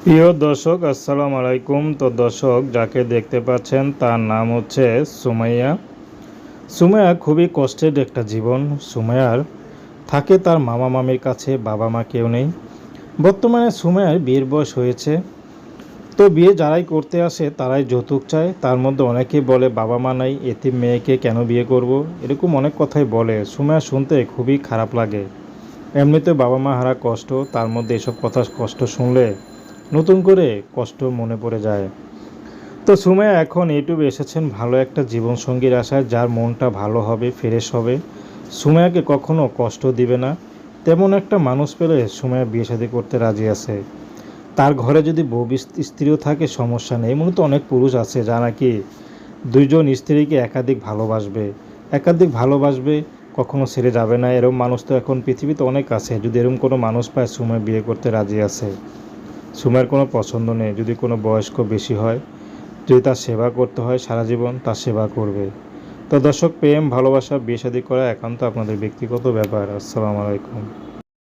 প্রিয় দর্শক আসসালামু আলাইকুম। তো দর্শক যাকে দেখতে পাচ্ছেন তার নাম হচ্ছে সুমাইয়া। সুমাইয়া খুবই কষ্টের একটা জীবন। সুমাইয়ার থাকে তার মামা মামির কাছে, বাবা মা কেউ নেই। বর্তমানে সুমাইয়ার বিয়ের বয়স হয়েছে। তো বিয়ে যারাই করতে আসে তারাই যৌতুক চায়। তার মধ্যে অনেকেই বলে বাবা মা নাই, এতিম মেয়েকে কেন বিয়ে করব, এরকম অনেক কথাই বলে। সুমাইয়া শুনতে খুবই খারাপ লাগে। এমনিতে বাবা মা হারা কষ্ট, তার মধ্যে এসব কথা কষ্ট শুনলে নতুন করে কষ্ট মনে পড়ে যায়। তো সুমাইয়া এখন ইউটিউবে এসেছেন ভালো একটা জীবনসঙ্গীর আশায়, যার মনটা ভালো হবে, ফ্রেশ হবে, সুমাইয়াকে কখনো কষ্ট দিবে না, তেমন একটা মানুষ পেলে সুমাইয়া বিয়ে শাদী করতে রাজি আছে। তার ঘরে যদি বউ স্ত্রীও থাকে সমস্যা নেই। এমন তো অনেক পুরুষ আছে যারা নাকি দুইজন স্ত্রীকে একাধিক ভালোবাসবে, কখনো ছেড়ে যাবে না। এরকম মানুষ তো এখন পৃথিবীতে অনেক আছে। যদি এরকম কোনো মানুষ পায়, সুমাইয়া বিয়ে করতে রাজি আছে। সুমাইয়ের কোনো পছন্দ নেই। যদি কোনো বয়স্ক বেশি হয়, যদি তার সেবা করতে হয় সারা জীবন, তার সেবা করবে। তো দর্শক, প্রেম ভালোবাসা বিয়ে শাদী করা একান্ত আপনাদের ব্যক্তিগত ব্যাপার। আসসালামু আলাইকুম।